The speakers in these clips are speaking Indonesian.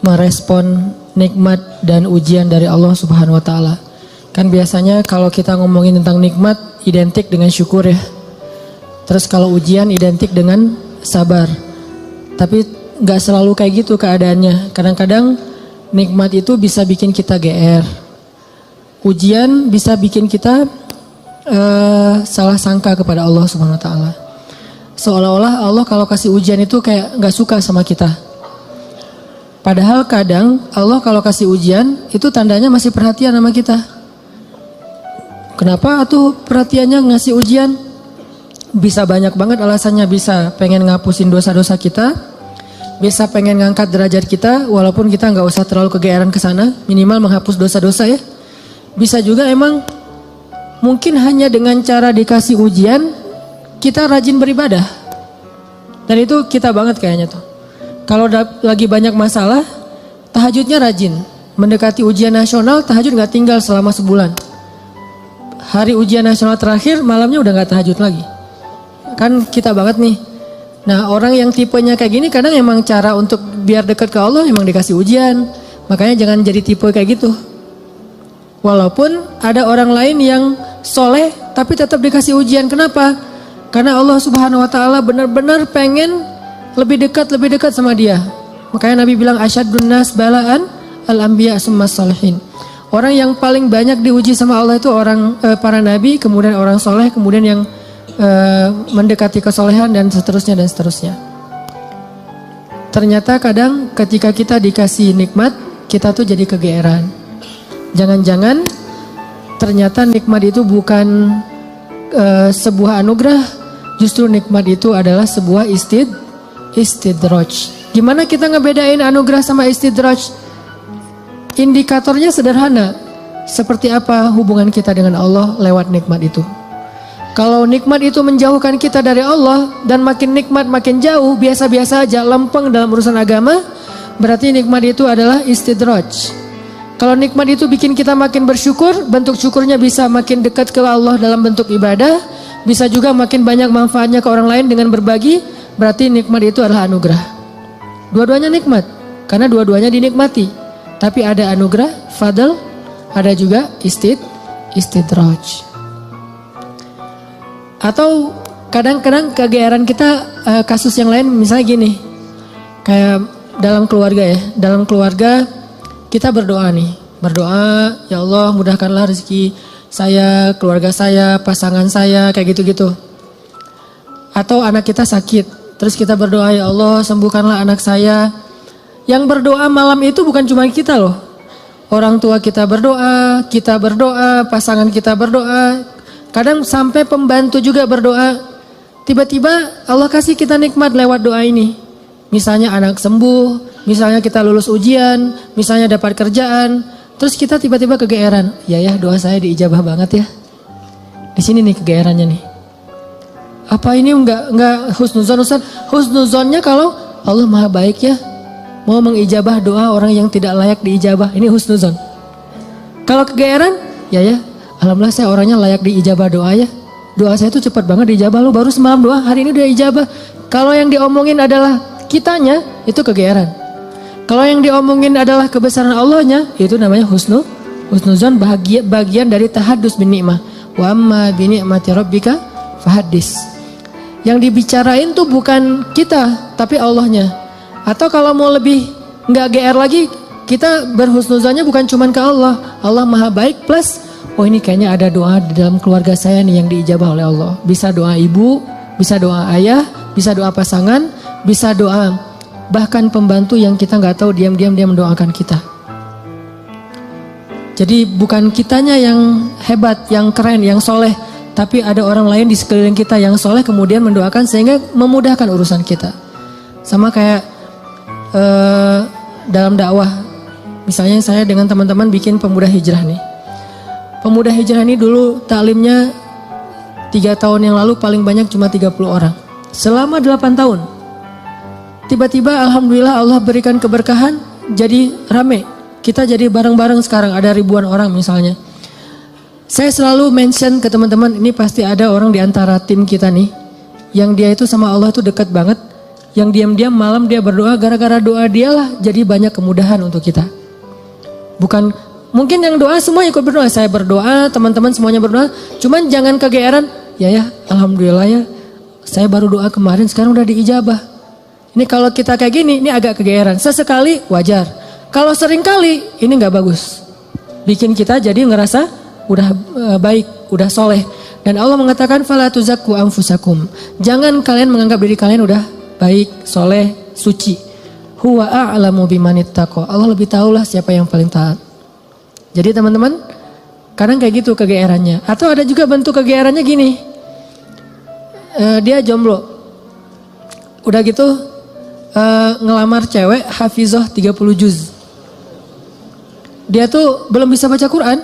merespon nikmat dan ujian dari Allah Subhanahu wa taala. Kan biasanya kalau kita ngomongin tentang nikmat identik dengan syukur ya. Terus kalau ujian identik dengan sabar. Tapi gak selalu kayak gitu keadaannya. Kadang-kadang nikmat itu bisa bikin kita GR. Ujian bisa bikin kita salah sangka kepada Allah Subhanahu wa taala. Seolah-olah Allah kalau kasih ujian itu kayak gak suka sama kita. Padahal kadang Allah kalau kasih ujian itu tandanya masih perhatian sama kita. Kenapa tuh perhatiannya ngasih ujian? Bisa banyak banget alasannya. Bisa pengen ngapusin dosa-dosa kita, bisa pengen ngangkat derajat kita, walaupun kita nggak usah terlalu kegeeran ke sana, minimal menghapus dosa-dosa ya. Bisa juga emang mungkin hanya dengan cara dikasih ujian kita rajin beribadah. Dan itu kita banget kayaknya tuh. Kalau lagi banyak masalah, tahajudnya rajin. Mendekati ujian nasional, tahajud nggak tinggal selama sebulan. Hari ujian nasional terakhir, malamnya udah gak tahajud lagi. Kan kita banget nih. Nah orang yang tipenya kayak gini kadang emang cara untuk biar dekat ke Allah emang dikasih ujian. Makanya jangan jadi tipe kayak gitu. Walaupun ada orang lain yang soleh tapi tetap dikasih ujian. Kenapa? Karena Allah Subhanahu wa taala benar-benar pengen lebih dekat sama dia. Makanya Nabi bilang asyadun nas balaan al-anbiya summas salihin. Orang yang paling banyak diuji sama Allah itu orang para nabi, kemudian orang soleh, kemudian yang mendekati kesolehan dan seterusnya dan seterusnya. Ternyata kadang ketika kita dikasih nikmat, kita tuh jadi kegeeran. Jangan-jangan ternyata nikmat itu bukan sebuah anugerah, justru nikmat itu adalah sebuah istidraj. Gimana kita ngebedain anugerah sama istidraj? Indikatornya sederhana. Seperti apa hubungan kita dengan Allah lewat nikmat itu. Kalau nikmat itu menjauhkan kita dari Allah dan makin nikmat makin jauh, biasa-biasa aja, lempeng dalam urusan agama, berarti nikmat itu adalah istidraj. Kalau nikmat itu bikin kita makin bersyukur, bentuk syukurnya bisa makin dekat ke Allah dalam bentuk ibadah, bisa juga makin banyak manfaatnya ke orang lain dengan berbagi, berarti nikmat itu adalah anugerah. Dua-duanya nikmat, karena dua-duanya dinikmati. Tapi ada anugerah, fadl, ada juga istidraj. Atau kadang-kadang kegeeran kita kasus yang lain misalnya gini. Kayak dalam keluarga ya. Dalam keluarga kita berdoa nih. Berdoa, ya Allah mudahkanlah rezeki saya, keluarga saya, pasangan saya, kayak gitu-gitu. Atau anak kita sakit. Terus kita berdoa, ya Allah sembuhkanlah anak saya. Yang berdoa malam itu bukan cuma kita loh. Orang tua kita berdoa, pasangan kita berdoa. Kadang sampai pembantu juga berdoa. Tiba-tiba Allah kasih kita nikmat lewat doa ini. Misalnya anak sembuh, misalnya kita lulus ujian, misalnya dapat kerjaan. Terus kita tiba-tiba kegeeran. Ya doa saya diijabah banget ya. Di sini nih kegeerannya nih. Apa ini enggak husnuzon Ustaz? Husnuzonnya kalau Allah maha baik ya. Mau mengijabah doa orang yang tidak layak diijabah. Ini husnuzon. Kalau kegeeran, ya. Alhamdulillah saya orangnya layak diijabah doa ya. Doa saya tuh cepat banget diijabah. Lo baru semalam doa, hari ini udah ijabah. Kalau yang diomongin adalah kitanya, itu kegeeran. Kalau yang diomongin adalah kebesaran Allahnya, itu namanya husnuzon, bagian dari tahadus bin ni'mah. Wa amma bi ni'mati rabbika fahaddis. Yang dibicarain tuh bukan kita, tapi Allahnya. Atau kalau mau lebih nggak GR lagi, kita berhusnuzonnya bukan cuma ke Allah. Allah maha baik plus, oh ini kayaknya ada doa di dalam keluarga saya nih yang diijabah oleh Allah. Bisa doa ibu, bisa doa ayah, bisa doa pasangan, bisa doa bahkan pembantu yang kita nggak tahu diam-diam dia mendoakan kita. Jadi bukan kitanya yang hebat, yang keren, yang soleh, tapi ada orang lain di sekeliling kita yang soleh kemudian mendoakan sehingga memudahkan urusan kita. Sama kayak dalam dakwah, misalnya saya dengan teman-teman bikin pemuda hijrah nih. Pemuda hijrah ini dulu taklimnya 3 tahun yang lalu paling banyak cuma 30 orang. Selama 8 tahun. Tiba-tiba alhamdulillah Allah berikan keberkahan, jadi rame. Kita jadi bareng-bareng sekarang ada ribuan orang misalnya. Saya selalu mention ke teman-teman, ini pasti ada orang di antara tim kita nih yang dia itu sama Allah itu dekat banget. yang diam-diam malam dia berdoa, gara-gara doa dialah jadi banyak kemudahan untuk kita. Bukan, mungkin yang doa semua ikut berdoa, saya berdoa, teman-teman semuanya berdoa, cuman jangan kegeeran, ya alhamdulillah ya, saya baru doa kemarin sekarang udah diijabah. Ini kalau kita kayak gini, ini agak kegeeran, sesekali wajar. Kalau sering kali, ini gak bagus. Bikin kita jadi ngerasa udah baik, udah soleh. Dan Allah mengatakan, fala tuzakku anfusakum. Jangan kalian menganggap diri kalian udah baik, soleh, suci. Huwa a'lamu bimanittaqo. Allah lebih tahulah siapa yang paling taat. Jadi teman-teman, kadang kayak gitu kegeerannya. Atau ada juga bentuk kegeerannya gini. Dia jomblo. Udah gitu ngelamar cewek hafizah 30 juz. Dia tuh belum bisa baca Quran,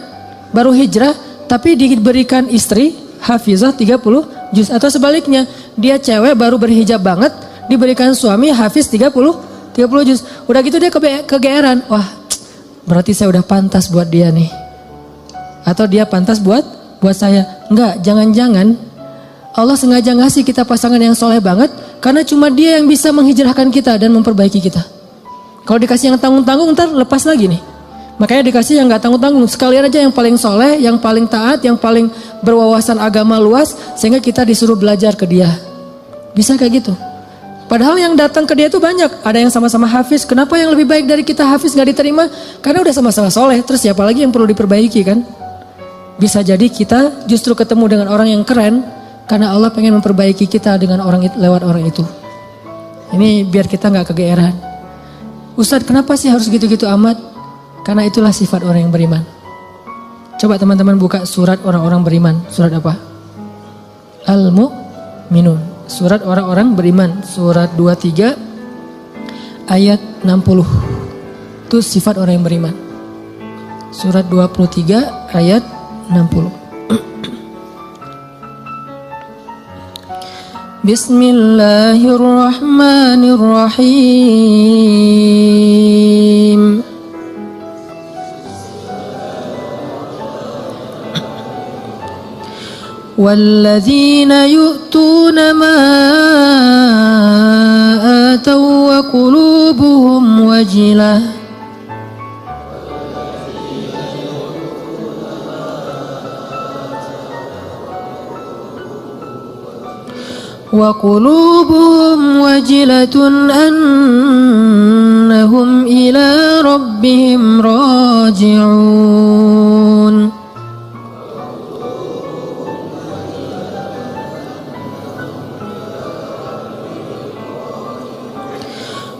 baru hijrah, tapi diberikan istri hafizah 30 juz. Atau sebaliknya, dia cewek baru berhijab banget, diberikan suami hafiz 30 juz. Udah gitu dia kegeeran. Wah, berarti saya udah pantas buat dia nih. Atau dia pantas buat saya. Enggak, jangan-jangan Allah sengaja ngasih kita pasangan yang soleh banget karena cuma dia yang bisa menghijrahkan kita dan memperbaiki kita. Kalau dikasih yang tanggung-tanggung ntar lepas lagi nih. Makanya dikasih yang gak tanggung-tanggung. Sekalian aja yang paling soleh, yang paling taat, yang paling berwawasan agama luas, sehingga kita disuruh belajar ke dia. Bisa kayak gitu. Padahal yang datang ke dia itu banyak. Ada yang sama-sama hafiz. Kenapa yang lebih baik dari kita hafiz gak diterima? Karena udah sama-sama soleh. Terus siapa lagi yang perlu diperbaiki kan? Bisa jadi kita justru ketemu dengan orang yang keren, karena Allah pengen memperbaiki kita dengan orang itu, lewat orang itu. Ini biar kita gak kegeeran. Ustadz, kenapa sih harus gitu-gitu amat? Karena itulah sifat orang yang beriman. Coba teman-teman buka surat orang-orang beriman. Surat apa? Al-Mu'minun. Surat orang-orang beriman. Surat 23 ayat 60. Itu sifat orang yang beriman. Surat 23 ayat 60. Bismillahirrahmanirrahim. والذين يؤتون ما آتوا وقلوبهم وجلة أنهم إلى ربهم راجعون.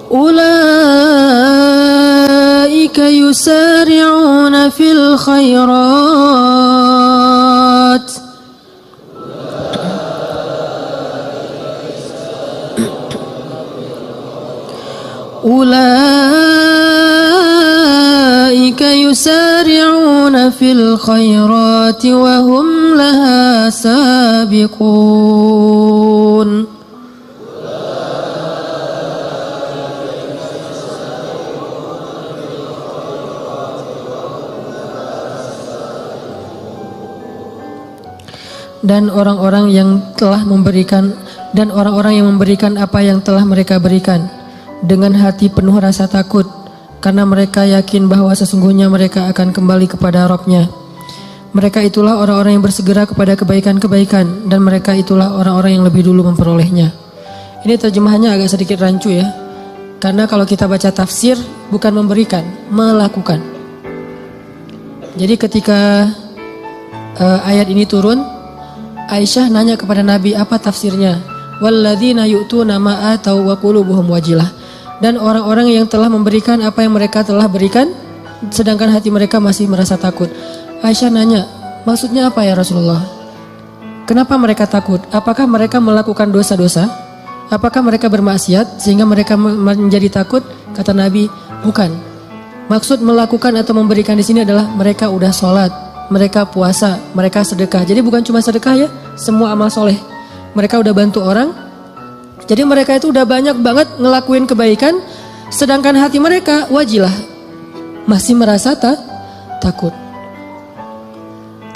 أولئك يسارعون في الخيرات وهم لها سابقون. Dan orang-orang yang memberikan apa yang telah mereka berikan dengan hati penuh rasa takut, karena mereka yakin bahwa sesungguhnya mereka akan kembali kepada Rabb-Nya. Mereka itulah orang-orang yang bersegera kepada kebaikan-kebaikan, dan mereka itulah orang-orang yang lebih dulu memperolehnya. Ini terjemahannya agak sedikit rancu ya, karena kalau kita baca tafsir bukan memberikan, melakukan. Jadi ketika ayat ini turun, Aisyah nanya kepada Nabi, apa tafsirnya? Walladzina yu'tuna ma atau wa qulubuhum wajilah. Dan orang-orang yang telah memberikan apa yang mereka telah berikan, sedangkan hati mereka masih merasa takut. Aisyah nanya, maksudnya apa ya Rasulullah? Kenapa mereka takut? Apakah mereka melakukan dosa-dosa? Apakah mereka bermaksiat sehingga mereka menjadi takut? Kata Nabi, bukan. Maksud melakukan atau memberikan di sini adalah mereka udah sholat, mereka puasa, mereka sedekah. Jadi bukan cuma sedekah ya, semua amal soleh. Mereka udah bantu orang. Jadi mereka itu udah banyak banget ngelakuin kebaikan. Sedangkan hati mereka wajilah, masih merasa takut.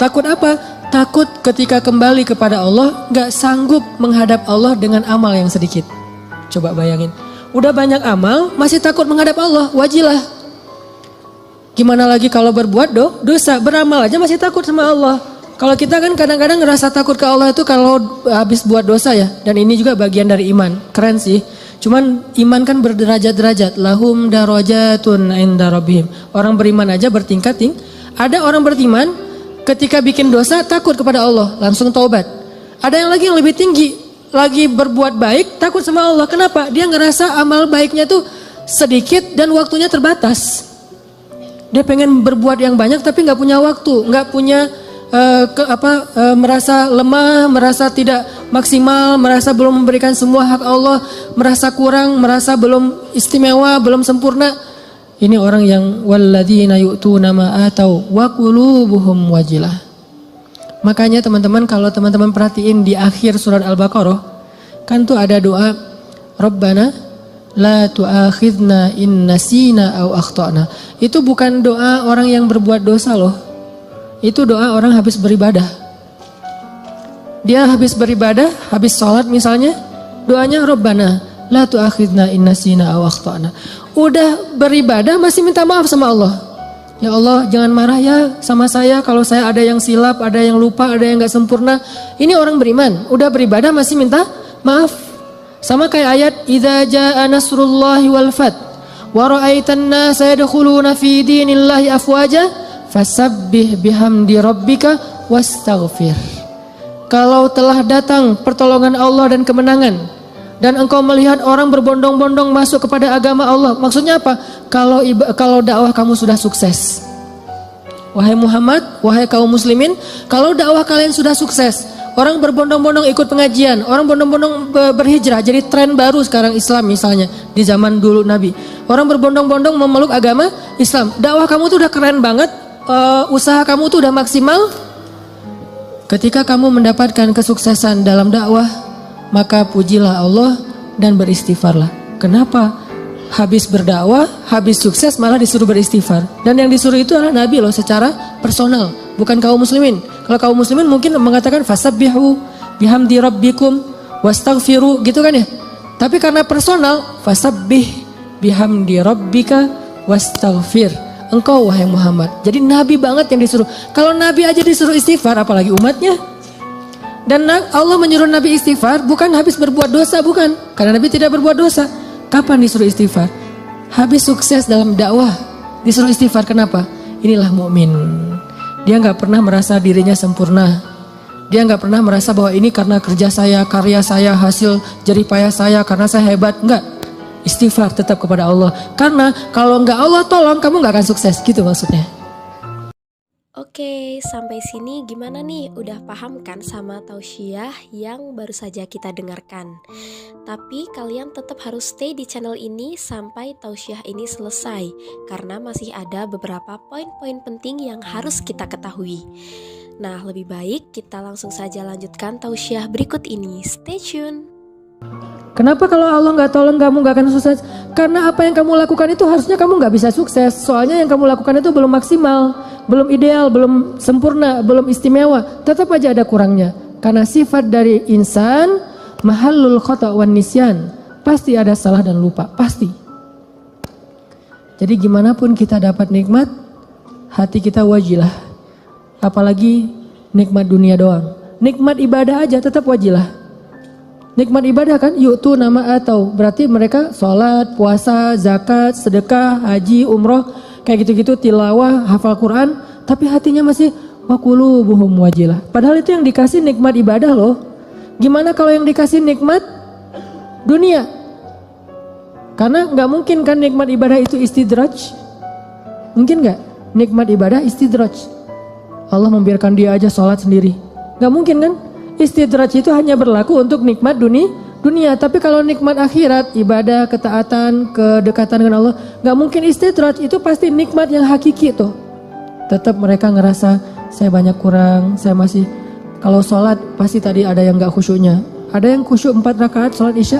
Takut apa? Takut ketika kembali kepada Allah gak sanggup menghadap Allah dengan amal yang sedikit. Coba bayangin. Udah banyak amal, masih takut menghadap Allah, wajilah. Gimana lagi kalau berbuat dosa, beramal aja masih takut sama Allah. Kalau kita kan kadang-kadang ngerasa takut ke Allah itu kalau habis buat dosa ya. Dan ini juga bagian dari iman, keren sih. Cuman iman kan berderajat-derajat. Lahum darajatun inda rabbihim. Orang beriman aja bertingkat-tingkat. Ada orang beriman ketika bikin dosa takut kepada Allah, langsung taubat. Ada yang lagi yang lebih tinggi, lagi berbuat baik, takut sama Allah. Kenapa? Dia ngerasa amal baiknya tuh sedikit dan waktunya terbatas. Dia pengen berbuat yang banyak tapi nggak punya waktu, nggak punya merasa lemah, merasa tidak maksimal, merasa belum memberikan semua hak Allah, merasa kurang, merasa belum istimewa, belum sempurna. Ini orang yang walladzina yu'tuna ma atau wa qulubuhum wajilah. Makanya teman-teman, kalau teman-teman perhatiin di akhir surat Al-Baqarah, kan tuh ada doa Rabbana la tu'akhidna in nasina aw akhtana. Itu bukan doa orang yang berbuat dosa loh. Itu doa orang habis beribadah. Dia habis beribadah, habis sholat misalnya, doanya Rabbana la tu'akhidna in nasina aw akhtana. Udah beribadah masih minta maaf sama Allah. Ya Allah, jangan marah ya sama saya kalau saya ada yang silap, ada yang lupa, ada yang gak sempurna. Ini orang beriman, udah beribadah masih minta maaf. Sama kayak ayat idza jaa nasrullahi wal fath wa ra'aitan nasa yadkhuluna fi dinillahi afwaja fasabbih bihamdi rabbika wastaghfir. Kalau telah datang pertolongan Allah dan kemenangan dan engkau melihat orang berbondong-bondong masuk kepada agama Allah. Maksudnya apa? Kalau dakwah kamu sudah sukses. Wahai Muhammad, wahai kaum muslimin, kalau dakwah kalian sudah sukses, orang berbondong-bondong ikut pengajian, orang berbondong-bondong berhijrah, jadi tren baru sekarang Islam misalnya di zaman dulu Nabi. Orang berbondong-bondong memeluk agama Islam. Dakwah kamu tuh udah keren banget, usaha kamu tuh udah maksimal. Ketika kamu mendapatkan kesuksesan dalam dakwah, maka pujilah Allah dan beristighfarlah. Kenapa? Habis berdakwah, habis sukses malah disuruh beristighfar. Dan yang disuruh itu adalah Nabi loh secara personal, bukan kaum muslimin. Kalau kaum muslimin mungkin mengatakan fasabbihu bihamdi rabbikum wastaghfiru gitu kan ya. Tapi karena personal, fasabbih bihamdi rabbika wastaghfir. Engkau wahai Muhammad. Jadi Nabi banget yang disuruh. Kalau Nabi aja disuruh istighfar, apalagi umatnya. Dan Allah menyuruh Nabi istighfar bukan habis berbuat dosa, bukan. Karena Nabi tidak berbuat dosa. Kapan disuruh istighfar? Habis sukses dalam dakwah disuruh istighfar. Kenapa? Inilah mukmin. Dia nggak pernah merasa dirinya sempurna. Dia nggak pernah merasa bahwa ini karena kerja saya, karya saya, hasil jerih payah saya, karena saya hebat. Enggak. Istighfar tetap kepada Allah. Karena kalau nggak Allah tolong, kamu nggak akan sukses. Gitu maksudnya. Oke, sampai sini gimana nih? Udah paham kan sama tausiah yang baru saja kita dengarkan? Tapi kalian tetap harus stay di channel ini sampai tausiah ini selesai, karena masih ada beberapa poin-poin penting yang harus kita ketahui. Nah, lebih baik kita langsung saja lanjutkan tausiah berikut ini. Stay tune. Kenapa kalau Allah nggak tolong kamu nggak akan sukses? Karena apa yang kamu lakukan itu harusnya kamu nggak bisa sukses. Soalnya yang kamu lakukan itu belum maksimal, belum ideal, belum sempurna, belum istimewa. Tetap aja ada kurangnya. Karena sifat dari insan mahallul khata' wan nisyan. Pasti ada salah dan lupa, pasti. Jadi gimana pun kita dapat nikmat, hati kita wajilah. Apalagi nikmat dunia doang. Nikmat ibadah aja tetap wajilah. Nikmat ibadah kan, yu'tu nama atau berarti mereka sholat, puasa, zakat, sedekah, haji, umroh, kayak gitu-gitu, tilawah, hafal Quran, tapi hatinya masih wa qulubuhum wajilah. Padahal itu yang dikasih nikmat ibadah loh. Gimana kalau yang dikasih nikmat dunia? Karena nggak mungkin kan nikmat ibadah itu istidraj. Mungkin nggak? Nikmat ibadah istidraj. Allah membiarkan dia aja sholat sendiri. Nggak mungkin kan? Istidraj itu hanya berlaku untuk nikmat dunia. Tapi kalau nikmat akhirat, ibadah, ketaatan, kedekatan dengan Allah, nggak mungkin istidraj. Itu pasti nikmat yang hakiki tuh. Tetap mereka ngerasa saya banyak kurang, saya masih. Kalau sholat pasti tadi ada yang nggak khusyuknya. Ada yang khusyuk 4 rakaat sholat isya,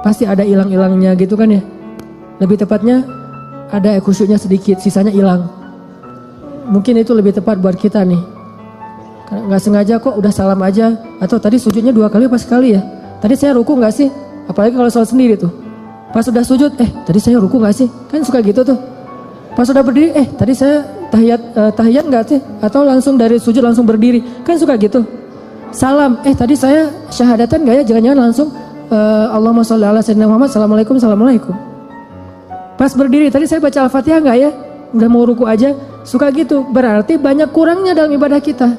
pasti ada hilang-hilangnya gitu kan ya. Lebih tepatnya ada khusyuknya sedikit, sisanya hilang. Mungkin itu lebih tepat buat kita nih. Nggak sengaja kok udah salam aja, atau tadi sujudnya 2 kali pas sekali ya. Tadi saya ruku nggak sih? Apalagi kalau sholat sendiri tuh. Pas sudah sujud, tadi saya ruku gak sih? Kan suka gitu tuh. Pas sudah berdiri, tadi saya tahiyat gak sih? Atau langsung dari sujud langsung berdiri. Kan suka gitu. Salam, tadi saya syahadatan gak ya? Jangan-jangan langsung Allahumma sholli ala sayyidina Muhammad, assalamualaikum. Pas berdiri, tadi saya baca Al-Fatihah gak ya? Udah mau ruku aja, suka gitu. Berarti banyak kurangnya dalam ibadah kita.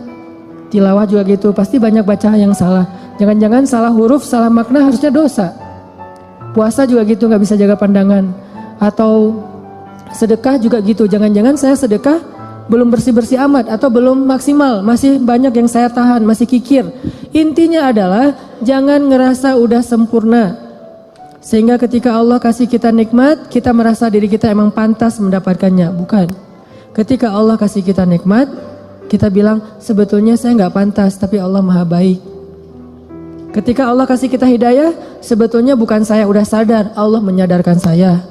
Tilawah juga gitu, pasti banyak baca yang salah. Jangan-jangan salah huruf, salah makna harusnya dosa. Puasa juga gitu, gak bisa jaga pandangan. Atau sedekah juga gitu, jangan-jangan saya sedekah belum bersih-bersih amat atau belum maksimal, masih banyak yang saya tahan, masih kikir. Intinya adalah jangan ngerasa udah sempurna. Sehingga ketika Allah kasih kita nikmat, kita merasa diri kita emang pantas mendapatkannya. Bukan. Ketika Allah kasih kita nikmat, kita bilang sebetulnya saya gak pantas, tapi Allah maha baik. Ketika Allah kasih kita hidayah, sebetulnya bukan saya udah sadar, Allah menyadarkan saya.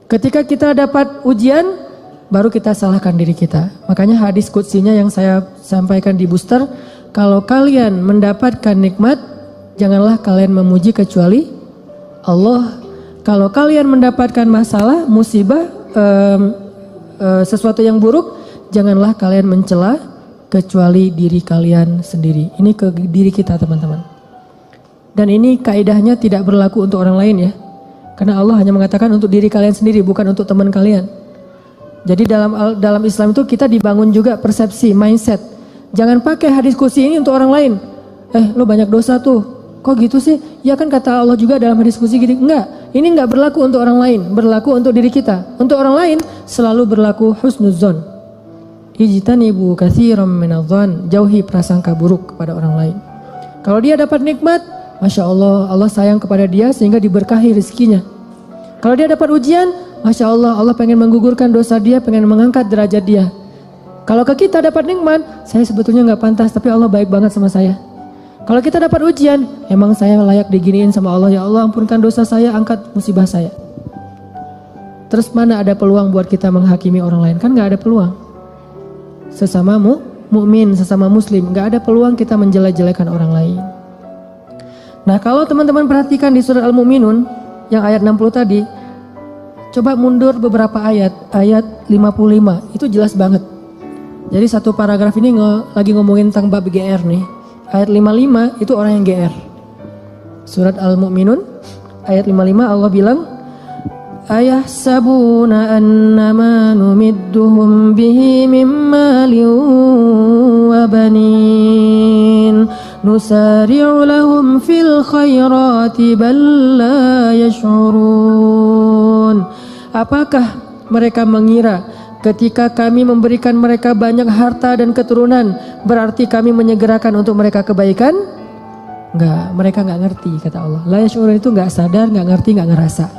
Ketika kita dapat ujian, baru kita salahkan diri kita. Makanya hadis qudsinya yang saya sampaikan di booster, kalau kalian mendapatkan nikmat, janganlah kalian memuji kecuali Allah. Kalau kalian mendapatkan masalah, musibah, sesuatu yang buruk, janganlah kalian mencela kecuali diri kalian sendiri. Ini ke diri kita, teman-teman. Dan ini kaidahnya tidak berlaku untuk orang lain ya. Karena Allah hanya mengatakan untuk diri kalian sendiri, bukan untuk teman kalian. Jadi dalam Islam itu kita dibangun juga persepsi, mindset. Jangan pakai hadis qudsi ini untuk orang lain. Lo banyak dosa tuh. Kok gitu sih? Ya kan kata Allah juga dalam hadis qudsi gitu. Enggak, ini enggak berlaku untuk orang lain, berlaku untuk diri kita. Untuk orang lain selalu berlaku husnuzon. Ijtanibu katsiran minadh-dhann, jauhi prasangka buruk kepada orang lain. Kalau dia dapat nikmat, Masya Allah, Allah sayang kepada dia sehingga diberkahi rezekinya. Kalau dia dapat ujian, Masya Allah, Allah pengen menggugurkan dosa dia, pengen mengangkat derajat dia. Kalau ke kita dapat nikmat, saya sebetulnya gak pantas, tapi Allah baik banget sama saya. Kalau kita dapat ujian, emang saya layak diginiin sama Allah, ya Allah ampunkan dosa saya, angkat musibah saya. Terus mana ada peluang buat kita menghakimi orang lain? Kan gak ada peluang. Sesama mukmin, sesama muslim, gak ada peluang kita menjelek-jelekan orang lain. Nah, kalau teman-teman perhatikan di surat Al-Mu'minun yang ayat 60 tadi, coba mundur beberapa ayat 55, itu jelas banget. Jadi satu paragraf ini lagi ngomongin tentang bab GR nih. Ayat 55 itu orang yang GR. Surat Al-Mu'minun ayat 55 Allah bilang, ayahsabuna annama numidduhum bihi min malin wa banin nusari'u lahum fil khairati bal la yash'urun. Apakah mereka mengira ketika kami memberikan mereka banyak harta dan keturunan berarti kami menyegerakan untuk mereka kebaikan? Enggak, mereka enggak ngerti kata Allah. La yash'urun itu enggak sadar, enggak ngerti, enggak ngerasa.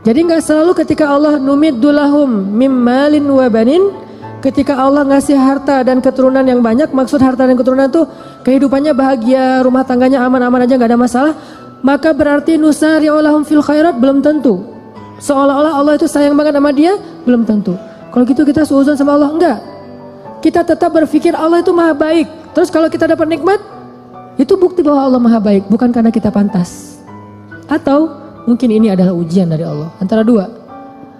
Jadi nggak selalu ketika Allah numiddu lahum mim malin wa banin, ketika Allah ngasih harta dan keturunan yang banyak, maksud harta dan keturunan itu kehidupannya bahagia, rumah tangganya aman-aman aja nggak ada masalah, maka berarti nusari'u lahum fil khairat, belum tentu. Seolah-olah Allah itu sayang banget sama dia, belum tentu. Kalau gitu kita suudzon sama Allah, enggak. Kita tetap berpikir Allah itu maha baik. Terus kalau kita dapat nikmat, itu bukti bahwa Allah maha baik, bukan karena kita pantas. Atau mungkin ini adalah ujian dari Allah. Antara dua.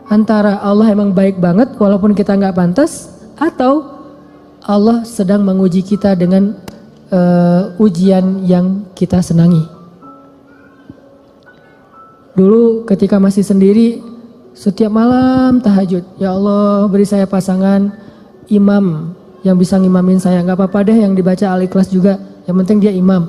Antara Allah emang baik banget walaupun kita nggak pantas, atau Allah sedang menguji kita dengan ujian yang kita senangi. Dulu ketika masih sendiri, setiap malam tahajud, ya Allah beri saya pasangan imam yang bisa ngimamin saya. Nggak apa-apa deh yang dibaca Al-Ikhlas juga, yang penting dia imam.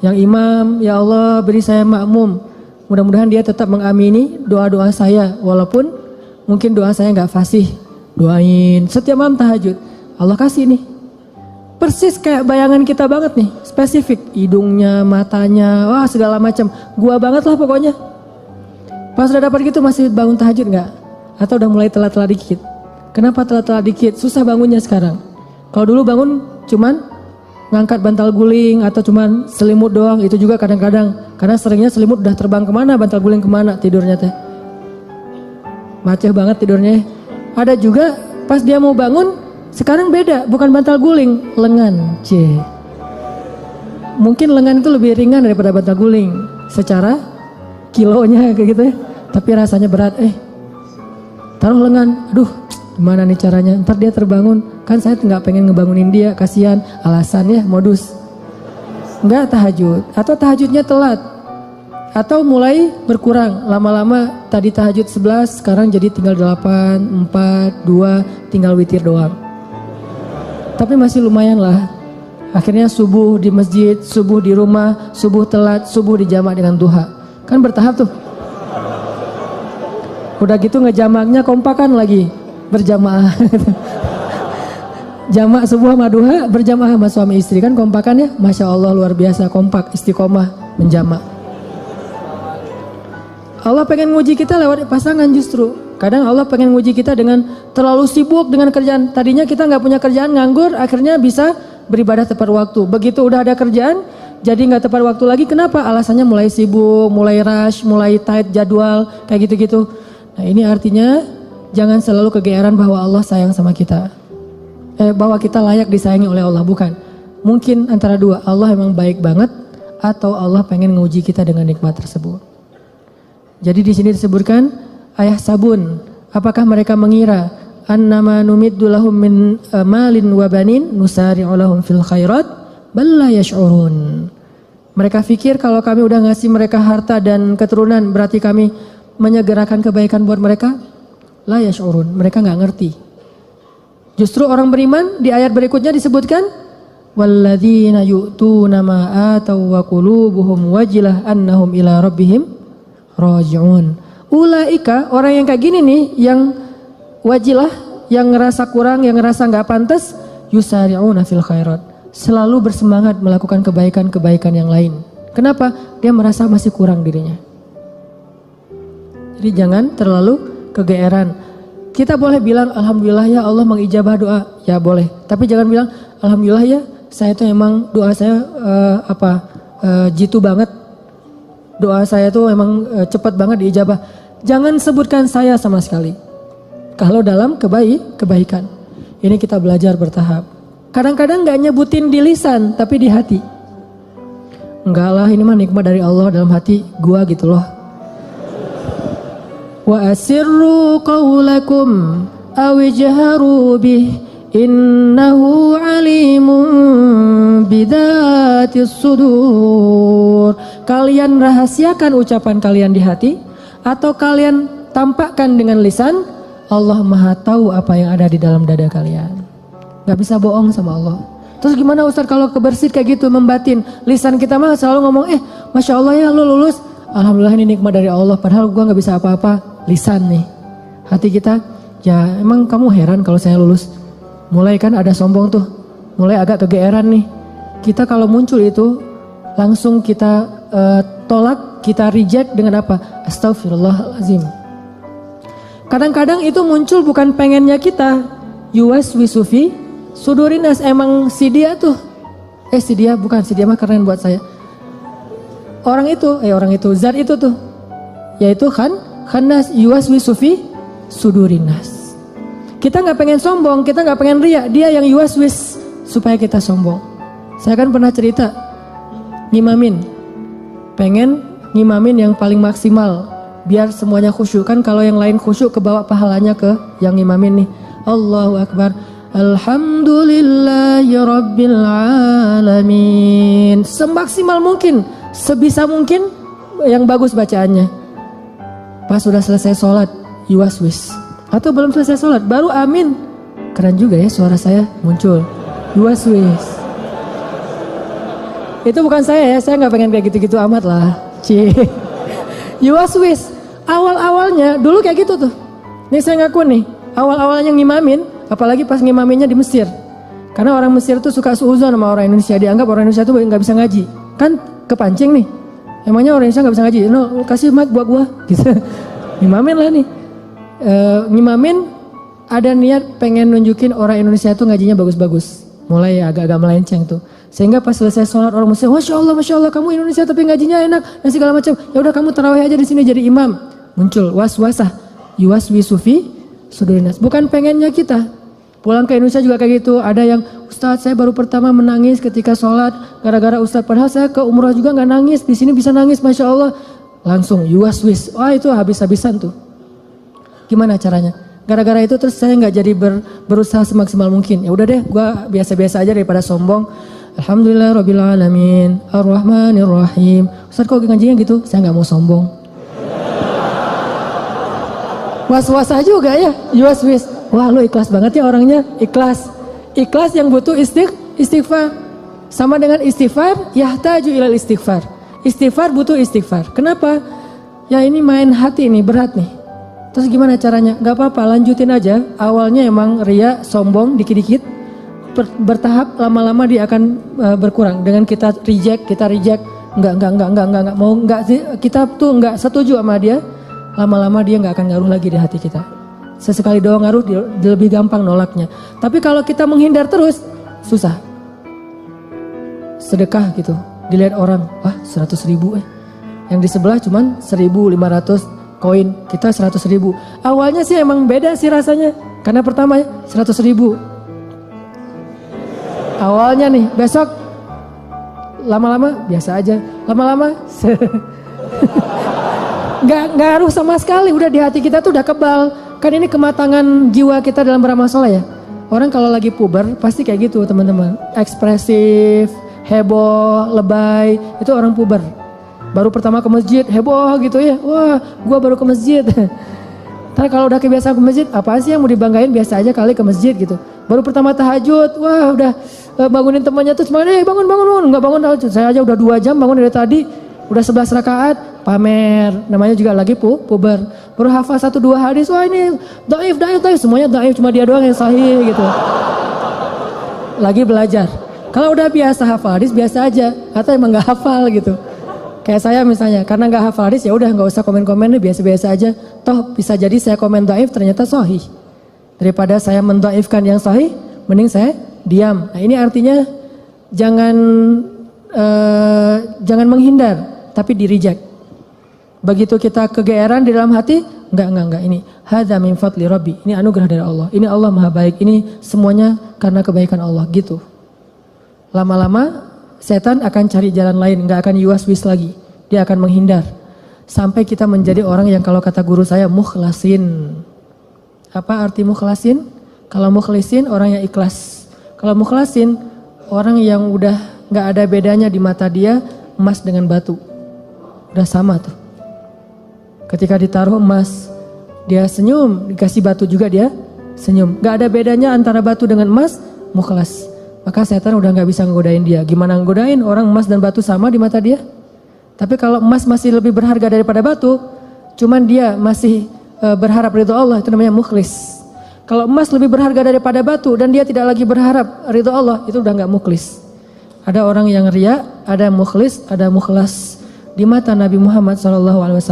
Yang imam, ya Allah beri saya makmum. Mudah-mudahan dia tetap mengamini doa-doa saya. Walaupun mungkin doa saya gak fasih. Doain setiap malam tahajud. Allah kasih nih. Persis kayak bayangan kita banget nih. Spesifik. Hidungnya, matanya, wah segala macam. Gua banget lah pokoknya. Pas udah dapat gitu masih bangun tahajud gak? Atau udah mulai telat-telat dikit? Kenapa telat-telat dikit? Susah bangunnya sekarang. Kalau dulu bangun cuman ngangkat bantal guling atau cuman selimut doang, itu juga kadang-kadang karena seringnya selimut udah terbang kemana, bantal guling kemana tidurnya teh macet banget tidurnya. Ada juga pas dia mau bangun sekarang beda, bukan bantal guling, lengan mungkin lengan itu lebih ringan daripada bantal guling secara kilonya kayak gitu ya. Tapi rasanya berat. Taruh lengan, aduh gimana nih caranya, ntar dia terbangun. Kan saya nggak pengen ngebangunin dia, kasihan, alasannya modus. Nggak tahajud, atau tahajudnya telat, atau mulai berkurang. Lama-lama tadi tahajud 11, sekarang jadi tinggal 8, 4, 2, tinggal witir doang. Tapi masih lumayan lah. Akhirnya subuh di masjid, subuh di rumah, subuh telat, subuh dijamak dengan duha. Kan bertahap tuh. Udah gitu ngejamaknya kompakan lagi, berjamaah. Jamak subuh sama duha berjamaah sama suami istri, kan kompakan ya. Masya Allah luar biasa, kompak, istiqomah, menjamak. Allah pengen nguji kita lewat pasangan justru. Kadang Allah pengen nguji kita dengan terlalu sibuk dengan kerjaan. Tadinya kita nggak punya kerjaan, nganggur, akhirnya bisa beribadah tepat waktu. Begitu udah ada kerjaan, jadi nggak tepat waktu lagi. Kenapa? Alasannya mulai sibuk, mulai rush, mulai tight jadwal, kayak gitu-gitu. Nah ini artinya jangan selalu kegeeran bahwa Allah sayang sama kita. Bahwa kita layak disayangi oleh Allah, bukan. Mungkin antara dua, Allah emang baik banget atau Allah pengen nguji kita dengan nikmat tersebut. Jadi di sini disebutkan ayah sabun, apakah mereka mengira annama numiddu lahum min malin wa banin nusari'u lahum fil khairat bal la yash'urun. Mereka pikir kalau kami udah ngasih mereka harta dan keturunan berarti kami menyegerakan kebaikan buat mereka. La yash'urun, mereka nggak ngerti. Justru orang beriman di ayat berikutnya disebutkan walladzina yu'tuna ma ataw wa qulubuhum wajilah annahum ila rabbihim raji'un. Ulaika, orang yang kayak gini nih, yang wajilah, yang ngerasa kurang, yang ngerasa nggak pantas, yusari'una fil khairat, selalu bersemangat melakukan kebaikan-kebaikan yang lain. Kenapa? Dia merasa masih kurang dirinya. Jadi jangan terlalu kegeeran. Kita boleh bilang alhamdulillah ya Allah mengijabah doa, ya boleh. Tapi jangan bilang alhamdulillah ya saya tuh emang doa saya jitu banget. Doa saya tuh emang cepat banget diijabah. Jangan sebutkan saya sama sekali. Kalau dalam kebaikan. Ini kita belajar bertahap. Kadang-kadang gak nyebutin di lisan tapi di hati. Enggak lah, ini mah nikmat dari Allah dalam hati gua gitu loh. Wa asirru qawlakum aw ijharu bih innahu alimun bidatis sudur. Kalian rahasiakan ucapan kalian di hati atau kalian tampakkan dengan lisan, Allah Maha tahu apa yang ada di dalam dada kalian. Gak bisa bohong sama Allah. Terus gimana Ustaz kalau kebersit kayak gitu, membatin? Lisan kita mah selalu ngomong, Masya Allah ya lu lulus. Alhamdulillah ini nikmat dari Allah, padahal gua gak bisa apa-apa. Lisan nih. Hati kita, ya emang kamu heran kalau saya lulus. Mulai kan ada sombong tuh. Mulai agak kegeeran nih. Kita kalau muncul itu, langsung kita tolak, kita reject dengan apa? Astagfirullahaladzim. Kadang-kadang itu muncul bukan pengennya kita. Yuwaswisufi sudurinas, emang si dia tuh. Si dia bukan, si dia mah keren buat saya. Orang itu, zat itu tuh. Yaitu khannas yuwaswisufi sudurinas. Kita gak pengen sombong, kita gak pengen riya. Dia yang yuwaswis supaya kita sombong. Saya kan pernah cerita, ngimamin. Pengen ngimamin yang paling maksimal. Biar semuanya khusyuk. Kan kalau yang lain khusyuk kebawa pahalanya ke yang ngimamin nih. Allahu Akbar. Alhamdulillahi Rabbil Alamin. Semaksimal mungkin, sebisa mungkin yang bagus bacaannya. Pas sudah selesai sholat, yuwaswis. Atau belum selesai sholat, baru amin. Keren juga ya suara saya muncul. Yuwaswis. Itu bukan saya ya, saya gak pengen kayak gitu-gitu amat lah. Yuwaswis. Awal-awalnya dulu kayak gitu tuh. Nih saya ngaku nih, awal-awalnya ngimamin, apalagi pas ngimaminnya di Mesir. Karena orang Mesir tuh suka suuzon sama orang Indonesia, dianggap orang Indonesia tuh gak bisa ngaji. Kan kepancing nih. Emangnya orang Indonesia gak bisa ngaji? No, kasih mic buat gua gitu. Ngimamin lah nih. Ngimamin ada niat pengen nunjukin orang Indonesia tuh ngajinya bagus-bagus. Mulai agak-agak melenceng tuh. Sehingga pas selesai sholat orang Muslim, Masya Allah kamu Indonesia tapi ngajinya enak dan segala macam. Ya udah kamu tarawih aja di sini jadi imam. Muncul waswasah, yuwaswisufi sudurinas. Bukan pengennya kita, Pulang ke Indonesia juga kayak gitu. Ada yang, Ustadz saya baru pertama menangis ketika sholat gara-gara Ustadz. Padahal saya ke umroh juga nggak nangis. Di sini bisa nangis, Masya Allah. Langsung yuwas-wis. Wah itu habis-habisan tuh. Gimana caranya? Gara-gara itu terus saya nggak jadi berusaha semaksimal mungkin. Ya udah deh, gue biasa-biasa aja daripada sombong. Alhamdulillah Rabbil Alamin, Ar-Rahmanir Rahim. Ustadz kok ngajinya gitu? Saya nggak mau sombong. Was-was juga ya, yuwas-wis. Wah lu ikhlas banget ya orangnya, ikhlas. Ikhlas yang butuh istighfar. Sama dengan istighfar, yahtaju ilal istighfar. Istighfar butuh istighfar. Kenapa? Ya ini main hati nih, berat nih. Terus gimana caranya? Gak apa-apa, lanjutin aja. Awalnya emang ria, sombong, dikit-dikit. Bertahap, lama-lama dia akan berkurang. Dengan kita reject. Enggak. Mau enggak sih, kita tuh enggak setuju sama dia. Lama-lama dia enggak akan ngaruh lagi di hati kita. Sesekali doang ngaruh, dia lebih gampang nolaknya. Tapi kalau kita menghindar terus, susah. Sedekah gitu, dilihat orang, wah 100.000 Yang di sebelah cuman 1.500 koin, kita 100.000. Awalnya sih emang beda sih rasanya. Karena pertama 100.000. Awalnya nih, besok lama-lama biasa aja. Lama-lama nggak ngaruh sama sekali. Udah di hati kita tuh udah kebal. Kan ini kematangan jiwa kita dalam beramal soleh ya. Orang kalau lagi puber pasti kayak gitu teman-teman. Ekspresif, heboh, lebay. Itu orang puber. Baru pertama ke masjid, heboh gitu ya. Wah gua baru ke masjid. Ntar kalau udah kebiasaan ke masjid, apaan sih yang mau dibanggain, biasa aja kali ke masjid gitu. Baru pertama tahajud, wah udah bangunin temannya tuh semangat, bangun. Nggak bangun tahajud. Saya aja udah 2 jam bangun dari tadi. Udah 11 rakaat, pamer. Namanya juga lagi puber. Baru hafal 1-2 hadis, wah ini dhaif. Semuanya dhaif, cuma dia doang yang sahih gitu. Lagi belajar. Kalau udah biasa hafal hadis, biasa aja. Atau emang gak hafal gitu. Kayak saya misalnya, karena gak hafal hadis ya udah gak usah komen-komen deh, biasa-biasa aja. Toh bisa jadi saya komen dhaif ternyata sahih. Daripada saya mendhaifkan yang sahih, mending saya diam. Nah ini artinya jangan menghindar. Tapi di reject. Begitu kita kegeeran di dalam hati, enggak. Ini hadza min fadli rabbi. Ini anugerah dari Allah. Ini Allah Maha Baik. Ini semuanya karena kebaikan Allah gitu. Lama-lama setan akan cari jalan lain, enggak akan yuwas-wis lagi. Dia akan menghindar. Sampai kita menjadi orang yang kalau kata guru saya mukhlasin. Apa arti mukhlasin? Kalau mukhlisin orang yang ikhlas. Kalau mukhlasin orang yang udah enggak ada bedanya di mata dia emas dengan batu. Udah sama tuh. Ketika ditaruh emas, dia senyum. Dikasih batu juga dia senyum. Gak ada bedanya antara batu dengan emas, mukhlas. Maka setan udah gak bisa ngegodain dia. Gimana ngegodain? Orang emas dan batu sama di mata dia. Tapi kalau emas masih lebih berharga daripada batu, cuman dia masih berharap ridho Allah, itu namanya mukhlis. Kalau emas lebih berharga daripada batu dan dia tidak lagi berharap ridho Allah, itu udah gak mukhlis. Ada orang yang riya, ada mukhlis, ada mukhlas. Di mata Nabi Muhammad SAW,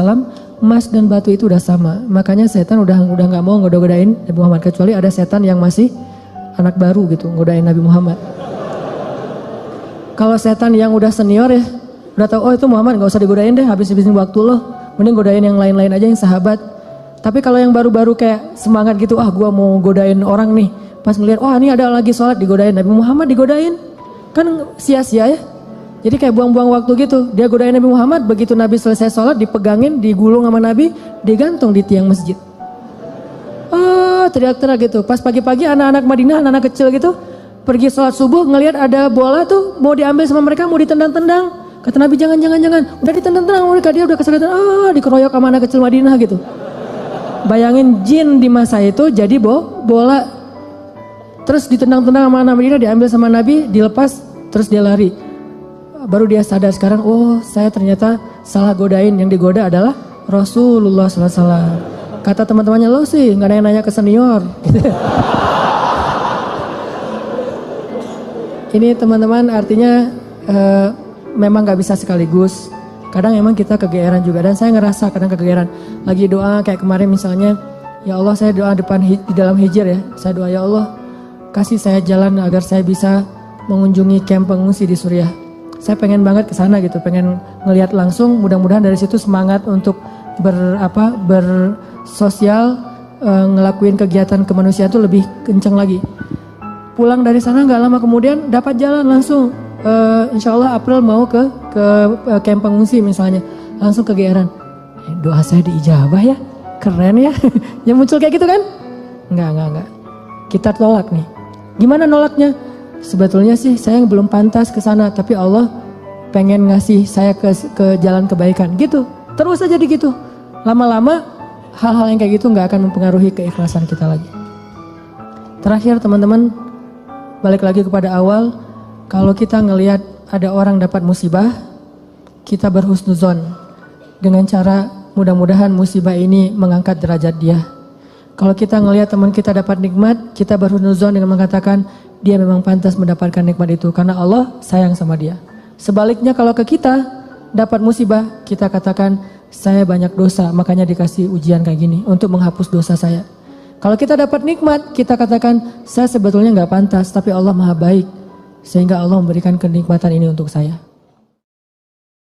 emas dan batu itu udah sama. Makanya setan udah nggak mau godain Nabi Muhammad, kecuali ada setan yang masih anak baru gitu, godain Nabi Muhammad. Kalau setan yang udah senior ya, udah tahu oh itu Muhammad nggak usah digodain deh, habis-habisin waktu loh. Mending godain yang lain-lain aja yang sahabat. Tapi kalau yang baru-baru kayak semangat gitu, gua mau godain orang nih. Pas ngeliat, ini ada lagi sholat digodain, Nabi Muhammad digodain. Kan sia-sia ya. Jadi kayak buang-buang waktu gitu. Dia godain Nabi Muhammad, begitu Nabi selesai sholat, dipegangin, digulung sama Nabi, digantung di tiang masjid. Teriak-teriak gitu. Pas pagi-pagi anak-anak Madinah, anak-anak kecil gitu, pergi sholat subuh, ngelihat ada bola tuh, mau diambil sama mereka, mau ditendang-tendang. Kata Nabi, jangan. Udah ditendang-tendang mereka, dia udah kesakitan, dikeroyok sama anak kecil Madinah gitu. Bayangin jin di masa itu jadi bola. Terus ditendang-tendang sama anak Madinah, diambil sama Nabi, dilepas, terus dia lari. Baru dia sadar sekarang, saya ternyata salah godain. Yang digoda adalah Rasulullah SAW. Kata teman-temannya, lo sih gak ada yang nanya ke senior. Ini teman-teman artinya memang gak bisa sekaligus. Kadang emang kita kegeeran juga. Dan saya ngerasa kadang kegeeran. Lagi doa kayak kemarin misalnya, ya Allah saya doa di dalam hijir ya. Saya doa ya Allah kasih saya jalan agar saya bisa mengunjungi kamp pengungsi di Suriah. Saya pengen banget ke sana gitu, pengen ngelihat langsung. Mudah-mudahan dari situ semangat untuk bersosial, ngelakuin kegiatan kemanusiaan itu lebih kencang lagi. pulang dari sana nggak lama kemudian dapat jalan langsung. Insya Allah April mau ke kamp pengungsi misalnya, langsung kegeeran. Doa saya diijabah ya, keren ya. Yang muncul kayak gitu kan? Enggak. Kita tolak nih. Gimana nolaknya? Sebetulnya sih saya belum pantas ke sana, tapi Allah pengen ngasih saya ke jalan kebaikan. Gitu. Terus aja gitu. Lama-lama hal-hal yang kayak gitu nggak akan mempengaruhi keikhlasan kita lagi. Terakhir teman-teman, balik lagi kepada awal, kalau kita ngelihat ada orang dapat musibah, kita berhusnuzon dengan cara mudah-mudahan musibah ini mengangkat derajat dia. Kalau kita ngelihat teman kita dapat nikmat, kita berhusnuzon dengan mengatakan dia memang pantas mendapatkan nikmat itu karena Allah sayang sama dia. Sebaliknya kalau ke kita dapat musibah, kita katakan saya banyak dosa makanya dikasih ujian kayak gini untuk menghapus dosa saya. Kalau kita dapat nikmat, kita katakan saya sebetulnya nggak pantas tapi Allah maha baik sehingga Allah memberikan kenikmatan ini untuk saya.